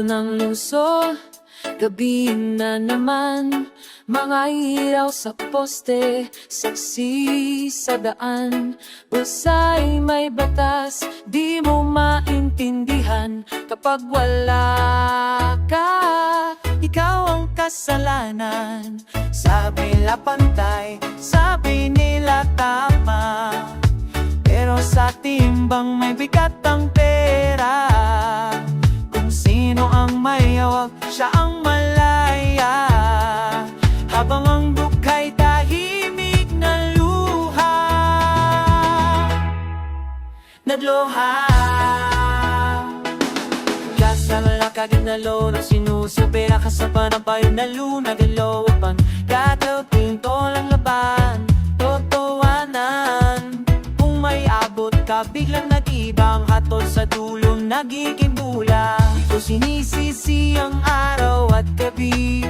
ng luso, gabi na naman. Mga ilaw sa poste, saksi sa daan. Bulsa'y may batas, di mo maintindihan. Kapag wala ka, ikaw ang kasalanan. Sabi nila pantay, sabi nila tama, pero sa timbang may bigat ang pera. Kung sino ang mayawag, siya ang malaya. Habang ang bukay tahimik na luha, nagluha. Sa malakagin na lo na sinusupera ka sa panampayo na luna galawapan. Gataw pinto lang laban, totoanan. Kung may abot ka, biglang nag-ibang hatol sa dulo, nagiging bula. Di ko sinisisi ang araw at gabi,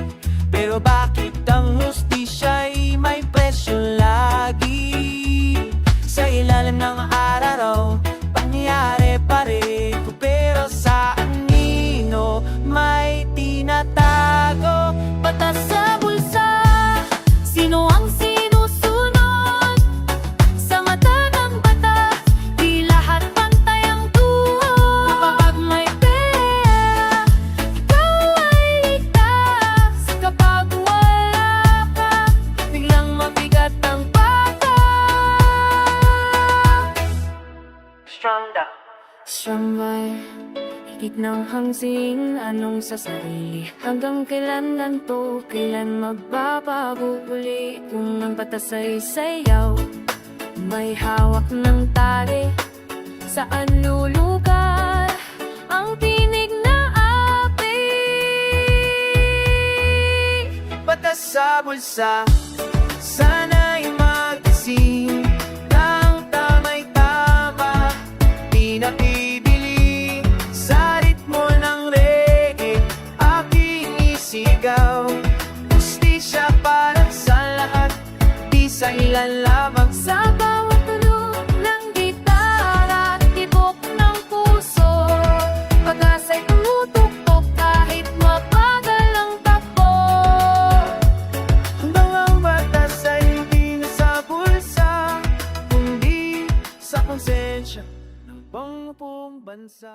pero bakit ang hustisya'y may presyo lagi? Sa ilalim ng araw, pangyayari pareho, pero sa anino may tinatago. Batas sa bulsa, sino ang sinusunod? Sa mata ng batas, di lahat pantay ang tuhod. Kapag may pera, ikaw ay ligtas. Kapag wala ka, biglang mabigat ang patas. Strambay, higit ng hangsing, anong sa sarili? Hanggang kailan ganito, kailan magbabago uli? Kung ang batas ay sayaw, may hawak ng tali, saan lulugar ang tinig na api? Batas sa bulsa, sana'y mag-isip ng tama'y tama. Di napibili sa ritmo ng reggae, aking isigaw. Justisya para sa lahat, di sa ilan lamang. Sa bawat tunog ng gitara, tibok ng puso, pag-asa'y tumutuktok kahit mabagal ang takbo. Hanggang ang batas ay hindi na sa bulsa, kundi sa konsensya ng pangupong bansa.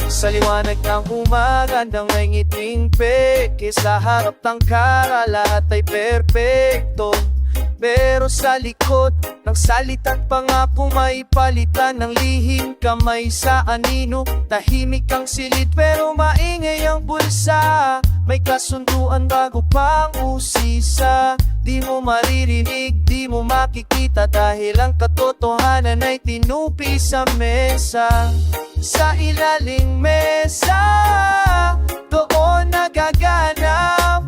Sa liwanag ng umaga, ang may ngiting peke. Sa harap ng kara, lahat ay perpekto. Pero sa likod ng salita't pangako, may palitan ng lihim kamay sa anino. Tahimik ang silid pero maingay ang bulsa. May kasunduan bago pang usisa. Di mo maririnig, di mo makikita, dahil ang katotohanan ay tinupi sa mesa. Sa ilaling mesa, doon nagaganap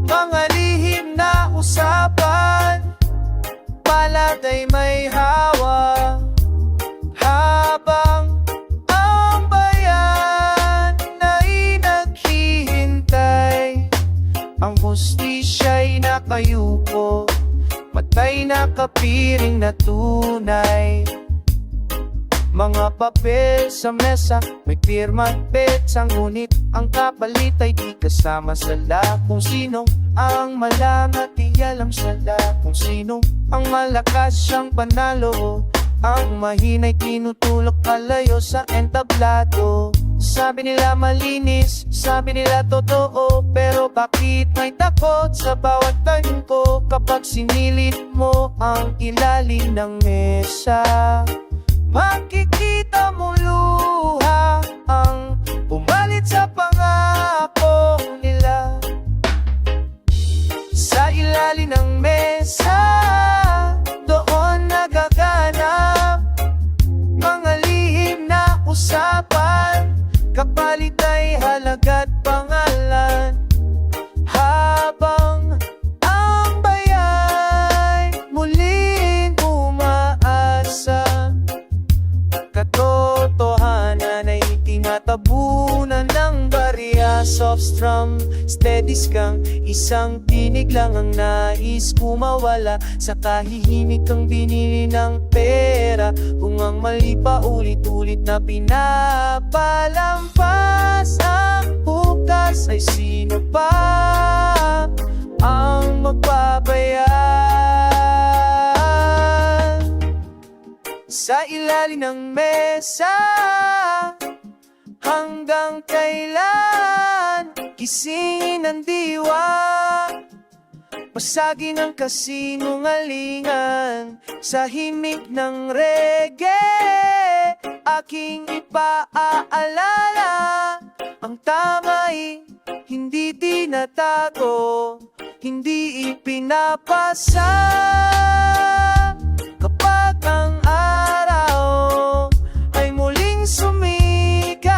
mga lihim na usapan. Palad ay may hawak, habang ang bayan ay naghihintay. Ang hustisya'y nakayupo, matay nakapiring na tunay. Mga papel sa mesa, may pirma at petsa, ngunit ang kapalit ay di kasama sa lahat. Kung sino ang malamat, di alam sa lahat. Kung sino ang malakas, siyang panalo. Ang mahina'y tinutulok palayo sa entablado. Sabi nila malinis, sabi nila totoo, pero bakit may takot sa bawat tangko? Kapag sinilid mo ang ilalim ng mesa, makikita mo luha ang pumalit sa pangako nila. Sa ilalim ng mesa, doon nagaganap mga lihim na usapan. Kapalit ay halaga't pangalan, habang ang bayan muling umaasa. soft strum, steady skang. Isang tinig lang ang nais kumawala sa kahihimik kang binili ng pera. Kung ang mali pa ulit-ulit na pinapalampas ang bukas, ay sino pa ang magbabayad? Sa ilalim ng mesa, hanggang kailan gisingin ang diwa? Pasagin ang kasinungalingan sa himig ng reggae. Aking ipaalala, ang tama'y hindi tinatago, hindi ipinapasa. Kapag ang araw ay muling sumikat,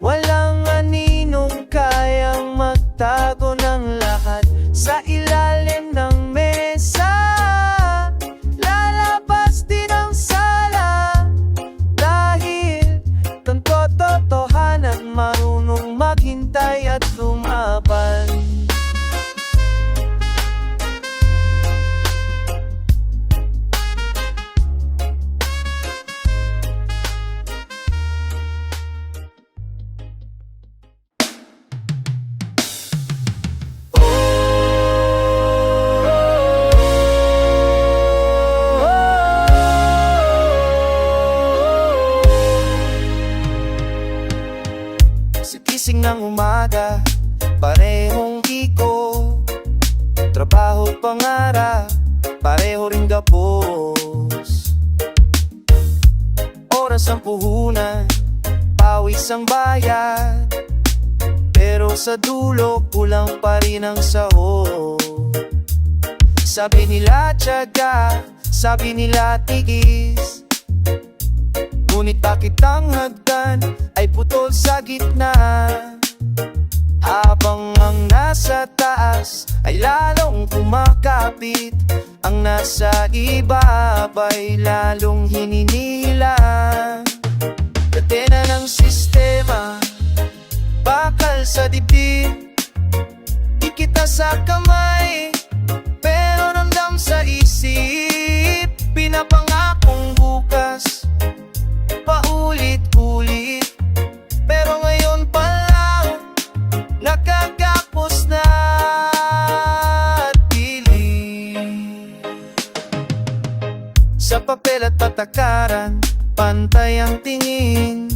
walang aninong kayang magtago ng lahat. Sa ilalim ng mesa, lalabas din ang sala, dahil kang tototohanan, marunong maghintay at lumaban. Sa gising ng umaga, parehong iko. Trabaho, pangarap, pareho ring gapos. Oras ang puhunan, pawis ang bayad, pero sa dulo, kulang pa rin ang sahod. Sabi nila tiyaga, sabi nila tigis, ngunit bakit ang hagdan ay putol sa gitna? Habang ang nasa taas ay lalong kumakapit, ang nasa ibaba'y lalong hininila. Katena ng sistema, bakal sa dibdib, ikita sa kamay, pero ramdam sa isip. Pinapangakong bukas, paulit-ulit, pero ngayon pa lang nakagapos na at dilim. Sa papel at patakaran, pantay ang tingin,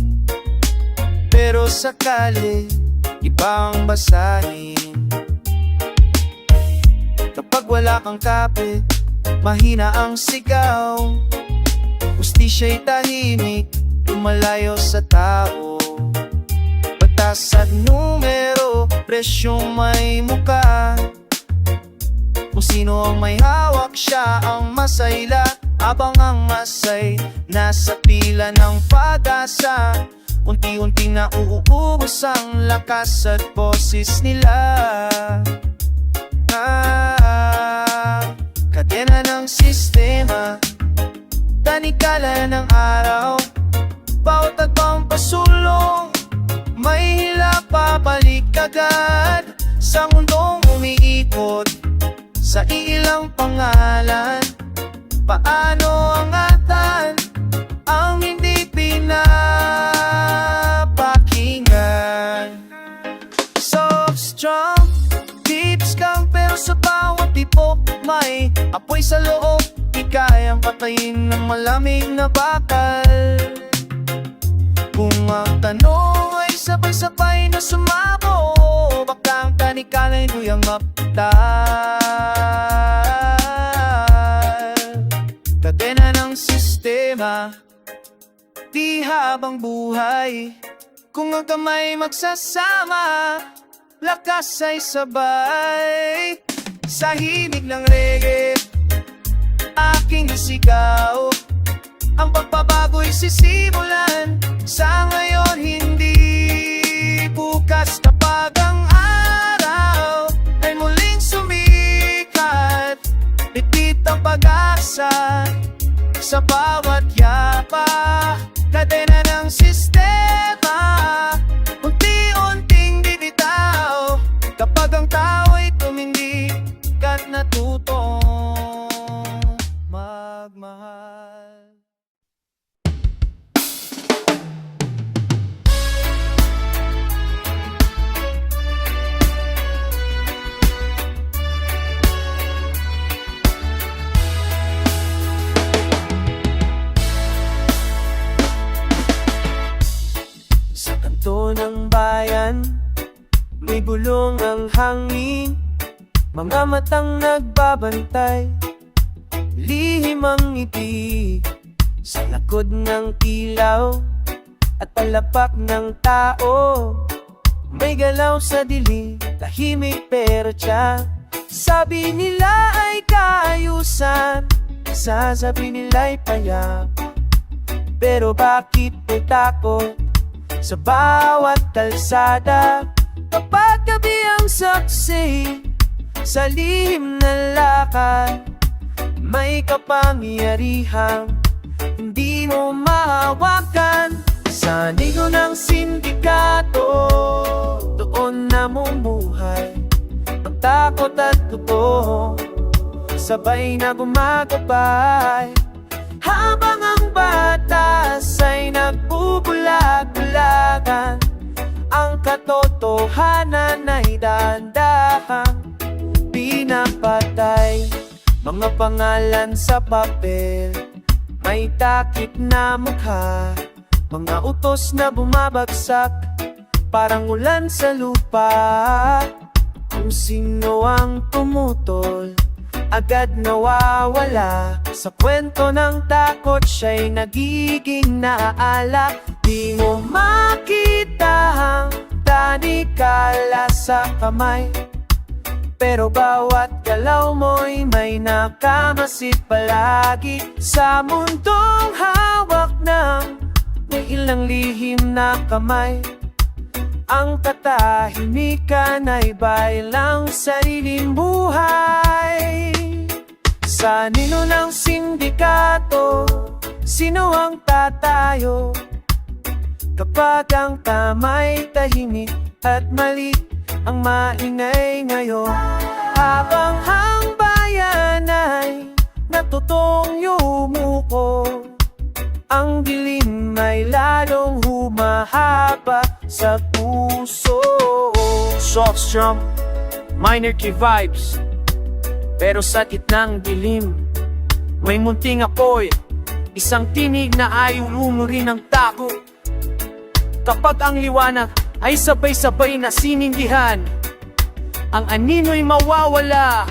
pero sakali ibang basahin. Kapag wala kang kapit, mahina ang sigaw, hustisya'y tahimik, lumalayo sa tao. Batas at numero, presyong may muka, kung sino ang may hawak, siya ang masayla. Habang ang masay nasa pila ng pag-asa, unti-unting nauubos ang lakas at boses nila. Kadena ng sistema, tanikala ng araw, bawat tagbang pasulong, may hila pabalik agad sa mundong umiikot sa ilang pangalan. Paano angatan ang hindi pinapakinggan? Soft strum, deep scam, pero sa bawat tipo may apoy sa loob. Di kayang patayin ng malamig na bakal. Kung ang tanong ay sabay-sabay na sumako, baka ang tanikala'y luyang maptal. Kadena ng sistema, di habang buhay, kung ang kamay magsasama, lakas ay sabay. Sa himig ng reggae, aking isigaw, ang pagbabago'y sisimulan sa ngayon, hindi bukas. Kapag ang araw ay muling sumikat, bitbit ang pag-asa sa bawat yapa. Kadena ng sistema, unti-unting bulong ang hangin, mga matang nagbabantay, lihim ang ngiti sa likod ng ilaw at palapak ng tao. May galaw sa dilim, tahimik pero tiyak. Sabi nila ay kaayusan, sasabi nila'y payak. Pero bakit may takot sa bawat kalsada? Kapag gabi ang saksi sa lihim na lakad, may kapangyarihang hindi mo mahawakan. Sa nigo ng sindikato, doon namumuhay ang takot at totoo, sabay na gumagabay. Habang ang batas ay nagbubulag-bulagan, ang katotohanan ay dahan-dahang pinapatay. Mga pangalan sa papel, may takip na mukha, mga utos na bumabagsak, parang ulan sa lupa. Kung sino ang tumutol, agad nawawala. Sa kwento ng takot, siya'y nagiging naaalala. Di mo makita ang tanikala sa kamay, pero bawat galaw mo'y may nakamasid palagi. Sa mundong hawak ng may ilang lihim na kamay, ang katahimikan ay bailang sariling buhay. Sa nino ng sindikato, sino ang tatayo kapag ang tama'y tahimik at mali ang maingay ngayon? Habang ang bayan ay natutong yumuko, ang dilim ay lalong humahaba sa puso. Soft strum, minor key vibes, pero sa gitnang dilim may munting apoy, isang tinig na ayaw lumurin ng takot. Kapag ang liwanag ay sabay-sabay na sinindihan, ang anino'y mawawala.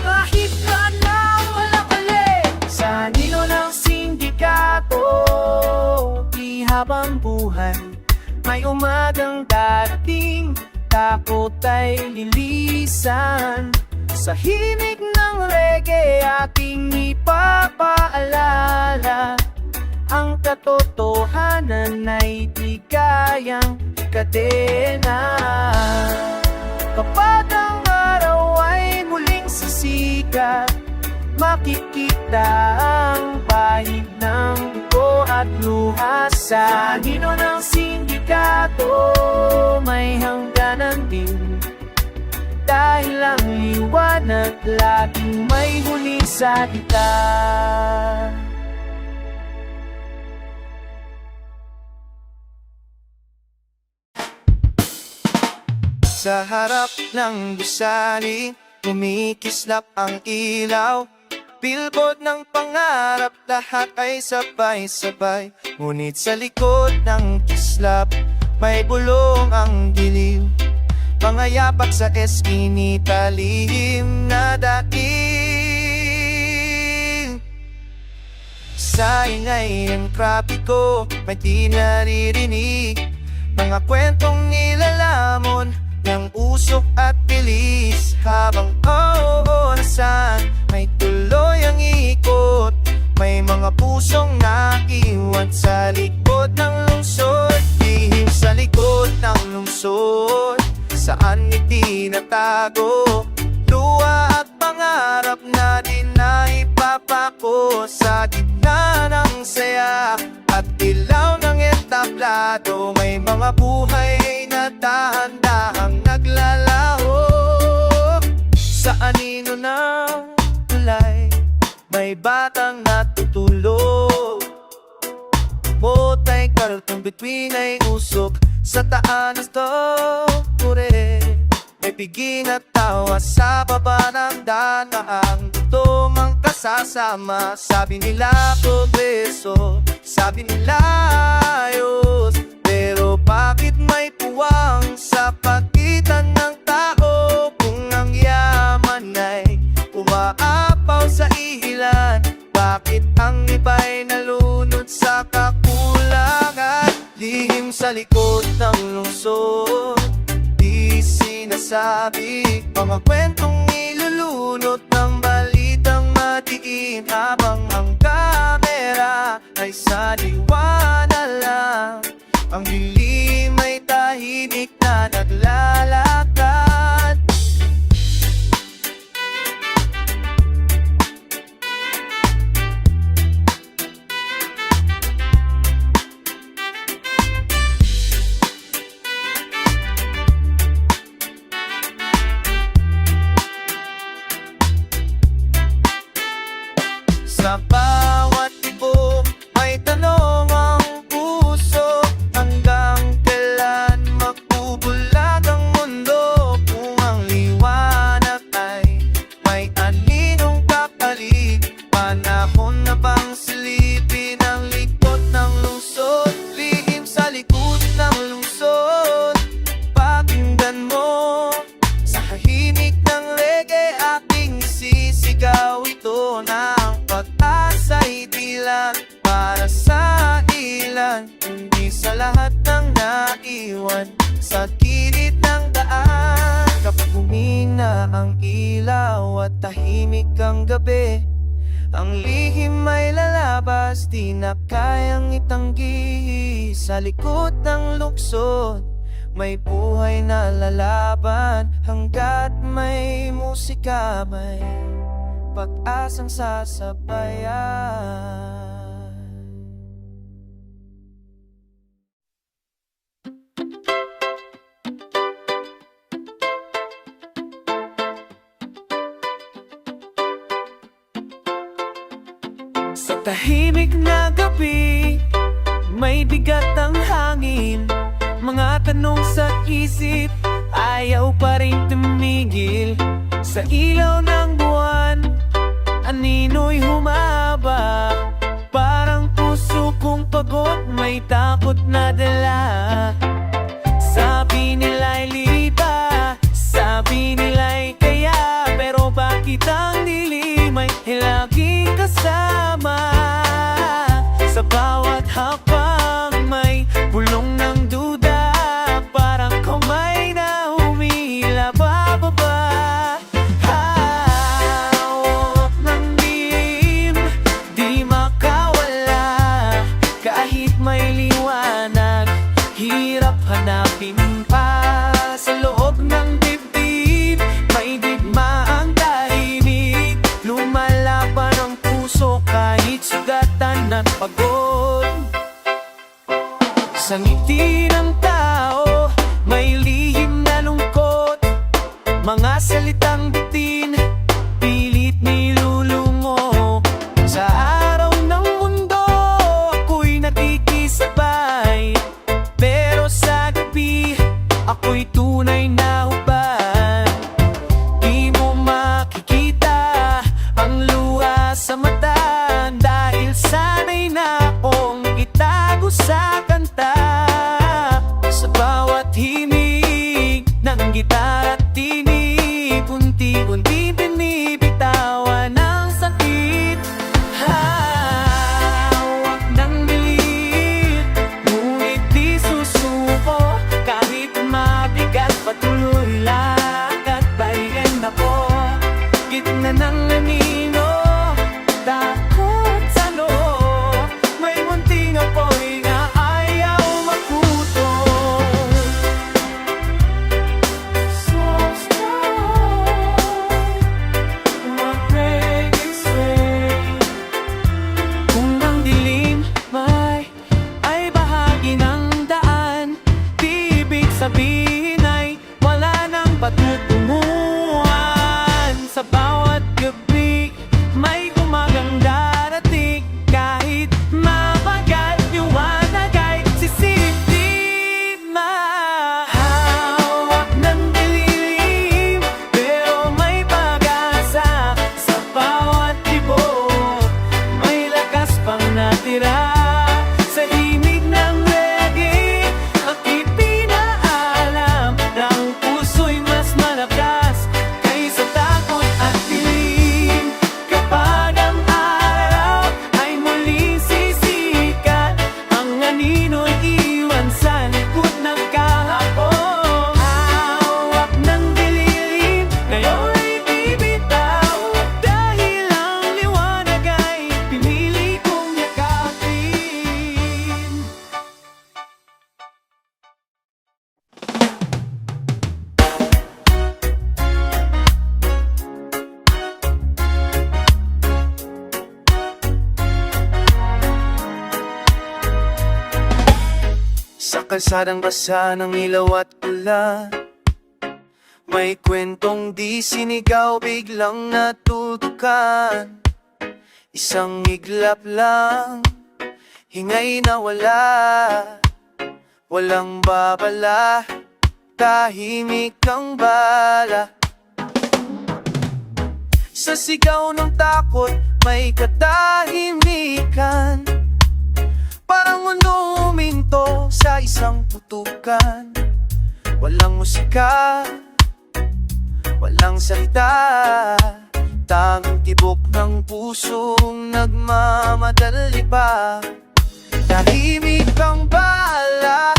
Kahit ka na walang ulit sa anino ng sindikato, di habang buhay may umagang dating, takot ay lilisan. Sa himig ng reggae ating ipapaalala, ang katotohanan ay di kayang kadena. Kapag ang araw ay muling sisikat, makikita ang bahid ng dugo at luha. Sa anino ng sindikato, may hangganan din, dahil ang liwanag laging may huli sa kita. Sa harap ng gusali, kumikislap ang ilaw. Billboard ng pangarap, lahat ay sabay-sabay. Ngunit sa likod ng kislap, may bulong ang dilim. Mga yapak sa eskinita, lihim na daing. Sa ingay ng trapiko, may di naririnig, mga kwentong nilalamon ng usok at bilis. Habang orasan, may tuloy ang ikot, may mga pusong naiwan sa likod ng lungsod. Lihim sa likod ng lungsod, saan ngiti natago, luha at pangarap na di na ipapako. Sa gitna ng saya at ilaw ng entablado, may mga buhay na dahan-dahang naglalaho. Sa anino ng tulay, may batang natutulog. Botay karotong bituin ay usok, sa taanas tore. May piging at tawa sa baba ng danaang gutom ang kasasama. Sabi nila progreso, sabi nila ayos, pero bakit may puwang sa pagitan likod ng lungsod. Di sinasabi, mga kwentong nilulunot ng balitang matiim, habang ang kamera ay sa liwanag lang. Ang dilim ay tahimik na naglalakad. Sa bawat tibok may tanong ang puso, hanggang kailan magbubulag ang mundo? Kung ang liwanag ay may aninong kapalit, panahon na bang silipin ang likod ng lungsod? Lihim sa likod ng lungsod, pakinggan mo. Sa tahimik ng reggae aking sisigaw ito na pag-asa'y tila para sa ilan, hindi sa lahat ng naiwan sa gilid ng daan. Kapag humina ang ilaw at tahimik ang gabi, ang lihim ay lalabas, di na kayang itanggi. Sa likod ng lungsod may buhay na lalaban, hanggat may musika may pag-asang sasabayan. Sa tahimik na gabi, may bigat ang hangin, mga tanong sa isip, ayaw pa rin tumigil. Sa ilaw ng buwan, anino'y humaba, parang puso kong pagod, may takot na dala. Sabi nila'y liba, sabi nila'y kaya, pero bakit ang dilim ay laging kasama? Sa bawat hakbang may bulong ng duda, parang kamay na humila bababa. Hirap hanapin pa sa loob ng dibdib, may digmaang tahimik, lumalaban ang puso kahit sugatan at pagod. Sa ngiti ng tao may lihim na lungkot, mga salitang bitin pilit nilulungo. Sa araw ng mundo ako'y nakikisabay, pero sa gabi ako'y tunay na hubad. Di mo makikita ang luha sa mata, dahil sanay na akong itago sa kanta. kalsadang basa ng ilaw at ulan. May kwentong di sinigaw, biglang natutukan. Isang iglap lang, hingay na wala. Walang babala, tahimik ang bala. Sa sigaw ng takot, may katahimikan. Parang mundo huminto sa isang putukan. Walang musika, walang salita, tanging tibok ng pusong nagmamadali pa. Tahimik ang bala,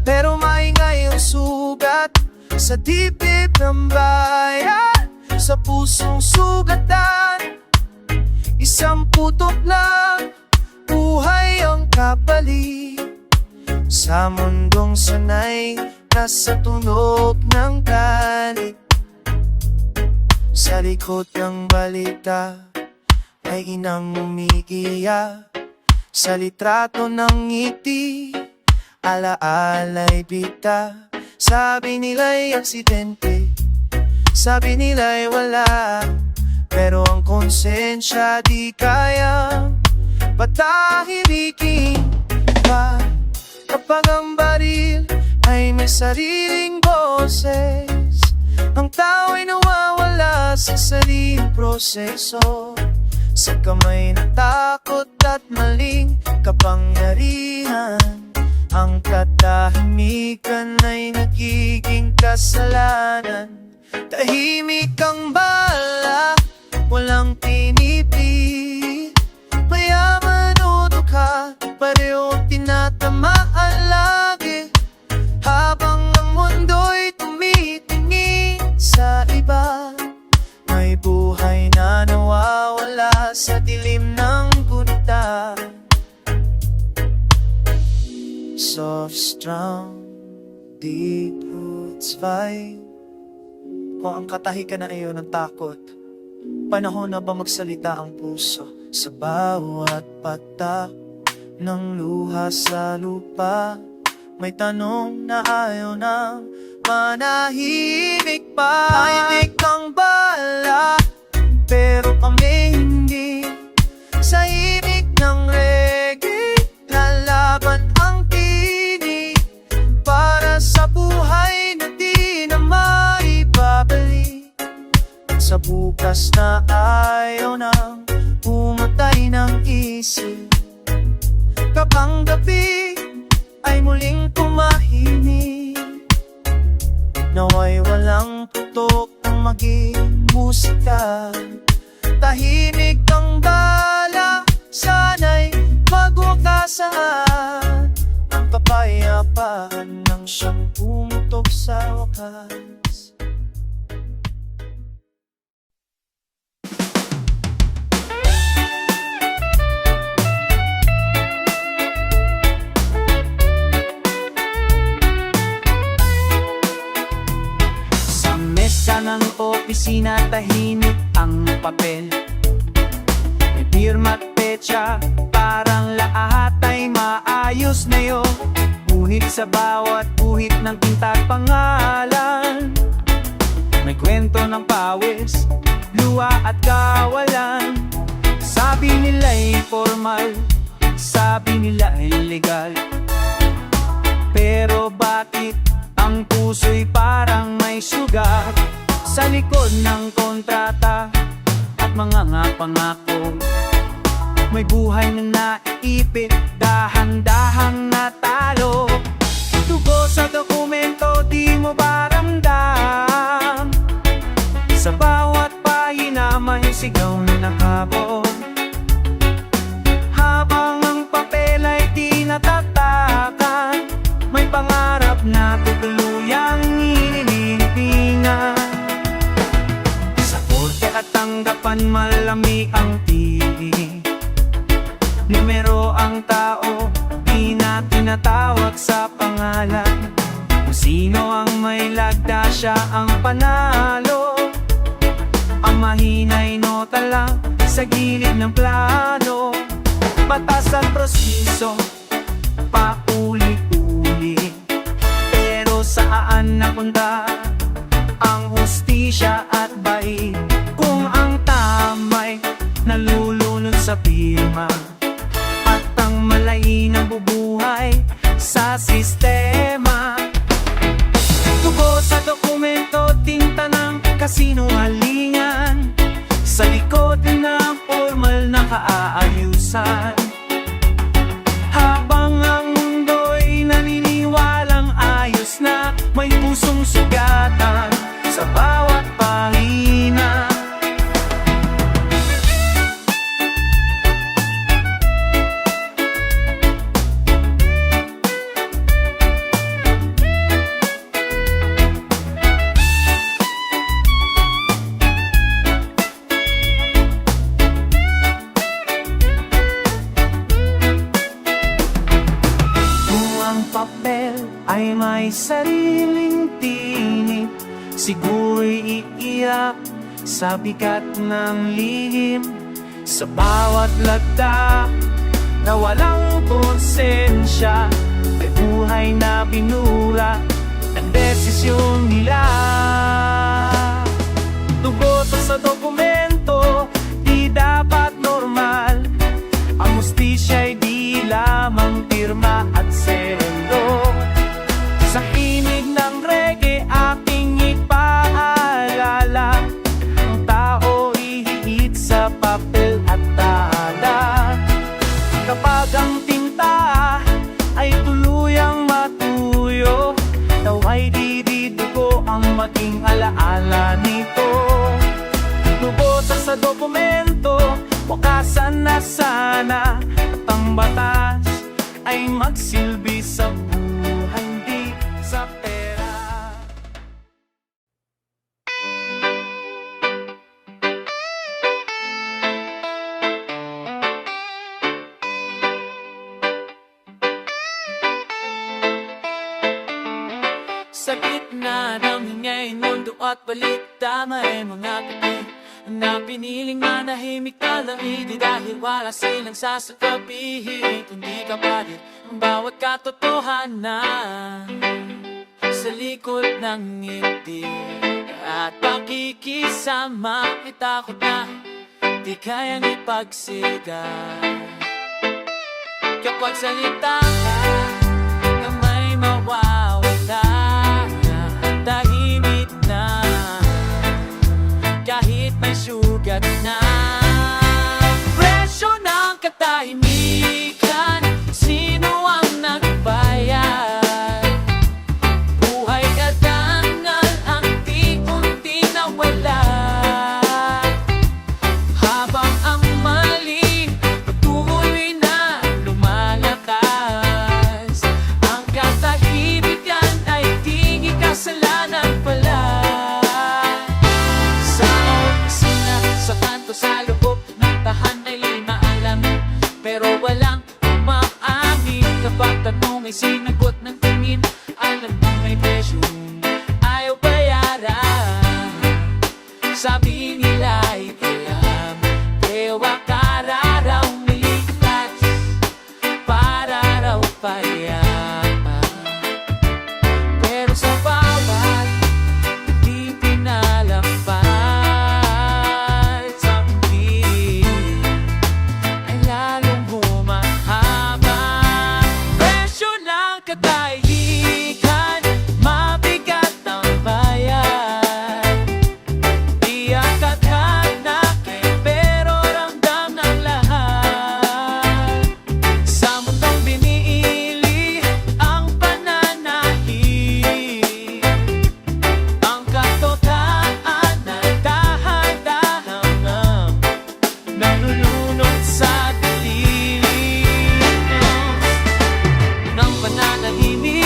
pero maingay ang sugat sa dibdib ng bayan, sa pusong sugatan. Isang putok lang, buhay ang kapalit sa mundong sanay na sa tunog ng galit. Sa likod ng balita ay inang umiiyak. Sa litrato ng ngiti, alaala'y bita. Sabi nila'y aksidente, sabi nila'y wala, pero ang konsensya di kayang patahimikin pa. Kapag ang baril ay may sariling boses, ang tao ay nawawala sa sariling proseso. Sa kamay ng takot at maling kapangyarihan, ang katahimikan ay nagiging kasalanan. Tahimik ang bala, walang pinipili. Mayaman o dukha, pareho tinatamaan lagi. Habang ang mundo'y tumitingin sa iba, may buhay na nawawala sa dilim ng gunita. Soft strum, deep roots vibe. Kung ang katahikan na iyon ng takot, panahon na ba magsalita ang puso sa bawat patak ng luha sa lupa? May tanong na ayaw nang manahimik pa. Tahimik ang bala, pero kami hindi. Sa imig ng reggae, lalaban ang tinig para sa buhay na di na maibabalik. At sa bukas na ayaw nang pumatay ng isip, kapang gabi ay muling tumahimik. Naway walang tutok ang maging musika. Tahimik ang bala, sana'y magwakasan. Ang kapayapaan ng siyang pumutok sa wakas. Sa ng opisina, tahimik ang papel. May pirma at petsa, parang lahat ay maayos na yun. Buhit sa bawat buhit ng tinta at pangalan. May kwento ng pawis, luha at kawalan. Sabi nila'y formal, sabi nila'y legal. Pero bakit ang puso'y parang may sugat? Sa likod ng kontrata at mga pangako, may buhay na naiipit, dahan-dahang natalo. Dugo sa dokumento, di mo ba ramdam? Sa bawat pahina may sigaw na nakabot. Habang ang papel ay di natatakan, may pangarap na tutuluyang inilintingan. Sa korte at tanggapan, malami ang tinig. Numero ang tao, di na tinatawag sa pangalan. Kung sino ang may lagda, siya ang panalo. Ang mahinay nota lang sa gilid ng plano. Batas at proseso, paulit-ulit. napunta ang hustisya at bait. Kung ang tama'y nalulunod sa pirma at ang malay nabubuhay sa sistema. Tugo sa dokumento, tinta ng kasinungalingan, sa likod ng formal na kaaayusan. Habang ang mundo'y naniniwalang ayos na, may pusong sugatan sa bawat pahina. Papel ay may sariling tinig, siguro'y iiyak sa bigat ng lihim. Sa bawat lagda na walang konsensya, may buhay na binura ng desisyon nila. Tugot sa dokumento, di dapat normal. Ang hustisya'y di lamang pirma at sendo. Sa kinig ng reggae aking ipaalala, ang tao'y higit sa papel at tala. Kapag ang tinta ay tuluyang matuyo, nawa'y dididugo ang maging alaala nito. Lubos sa dokumento, wakasan na sana, at ang batas ay magsilbi sa buhay, hindi sa pera. Sa gitna ng hingayin mundo at balita, may mga tabi na piniling manahimik na lang, hindi dahil wala silang sasabihin, kundi kapalit ang bawat katotohanan sa likod ng ngiti at pakikisama. May takot na di kayang ipagsigan kapag salita ka na may mawawala, tahimik na kahit may sugat na. Presyo ng katahimikan, sino ang nagbayad? Buhay at dangal ang di-unti nawala. Habang ang mali patuloy na lumalakas, ang katahimikan ay di kasalanan pala. Sa kanto sa loob ng tahanan ay maalamin, pero walang umaamin. Kapag tanong ay sinagot ng tingin, alam mo may presyo ayaw bayaran. Sabi nila ay kailam, ewa kararaw miligtas para raw payaman. Pero sa bawat di pinalampas ay lalong humahaba. Presyo ng katahimikan, mabigat ang bayad. Di agad hanakin, pero ramdam ng lahat. Sa mundong biniili ang pananahimik, ang katotohanan dahan-dahan nalulunod sa dilim ng pananahimik.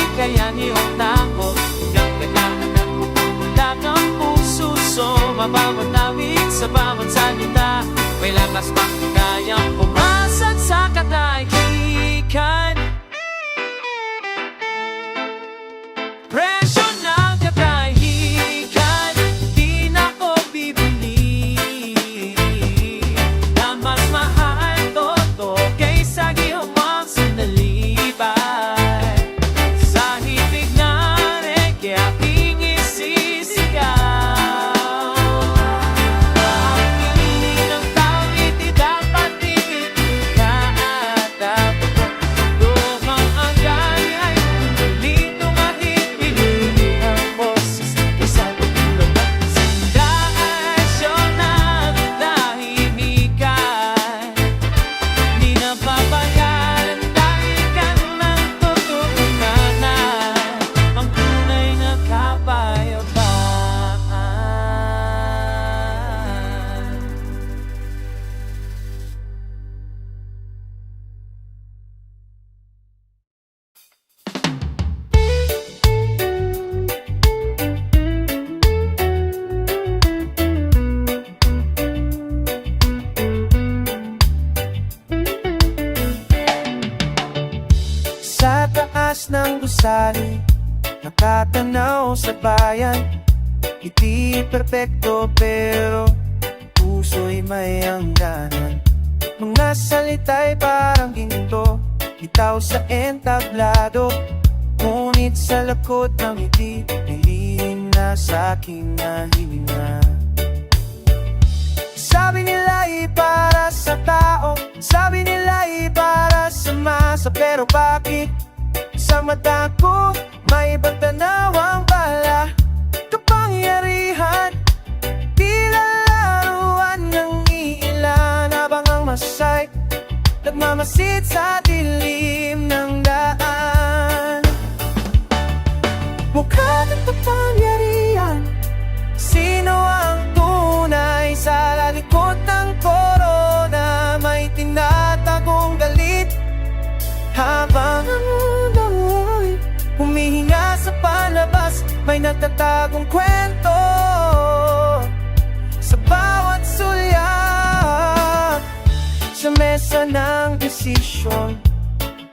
taas ng gusali, nakatanaw sa bayan. Hindi perpekto pero puso'y may hangganan. Mga salita'y parang ginto, bitaw sa entablado. Ngunit sa lakot ng ngiti, nilihim na sa aking nahihinga. Sabi nila'y para sa tao, sabi nila'y para sa masa. Pero bakit sa mata ko may ibang tanawang bala? Kapangyarihan, tila laruan ng ilan, habang ang masay nagmamasid sa dilim ng daan. Mukha ng kapangyarihan, sino ang tunay sa likod ng korona? May tinatagong galit, habang ang mundo'y humihinga sa palabas. May nagtatagong kwento sa bawat sulyap. Sa mesa ng desisyon,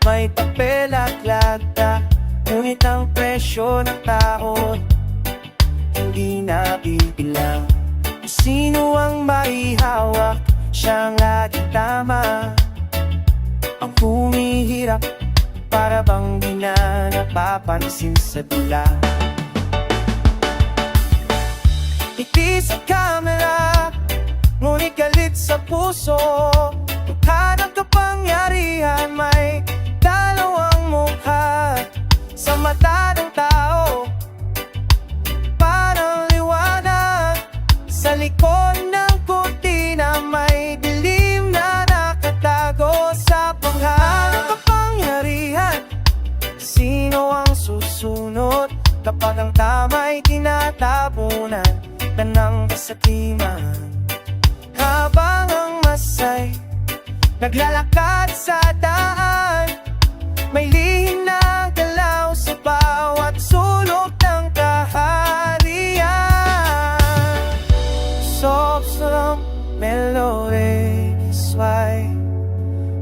may papel at lagda, ngunit ang presyo ng tao hindi nabibilang. Kung sino ang maihawak, siyang laging tama. Ang humihirap, para bang di na napapansin sa dula. Ngiti sa camera, ngunit galit sa puso. Mukha ng kapangyarihan, may dalawang mukha sa mata ng tao. Parang liwanag sa likod ng kurtina, may dilim na nakatago sa pangha. Ang kapangyarihan, sino ang susunod kapag ang tama'y tinatabunan ng kasakiman? Habang ang masay naglalakad sa daan, may lihim na galaw sa bawat sulok ng kaharian. Soft-soft melody sway,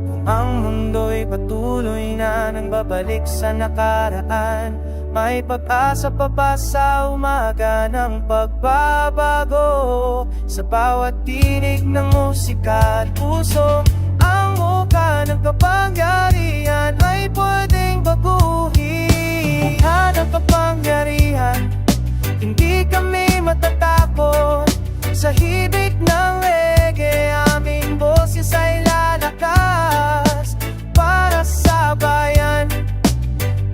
kung ang mundo'y patuloy na nang babalik sa nakaraan, may pag-asa pa ba sa umaga ng pagbabago? Sa bawat tinig ng musika at puso, ang mukha ng kapangyarihan ay pwedeng baguhin. Mukha ng kapangyarihan, hindi kami matatakot. Sa hibig ng reggae, aming boses ay lalakas. Para sa bayan,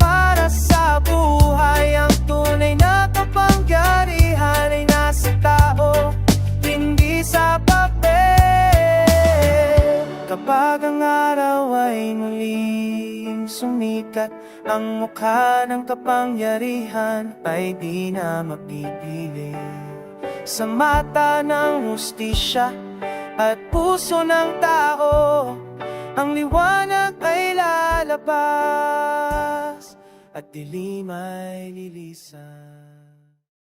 para sa buhay, ang tunay na kapangyarihan ay nasa tao, hindi sa papel. Kapag ang araw ay muling sumikat, ang mukha ng kapangyarihan ay di na mapipili. Sa mata ng hustisya at puso ng tao, ang liwanag ay lalabas at dilim ay lilisan.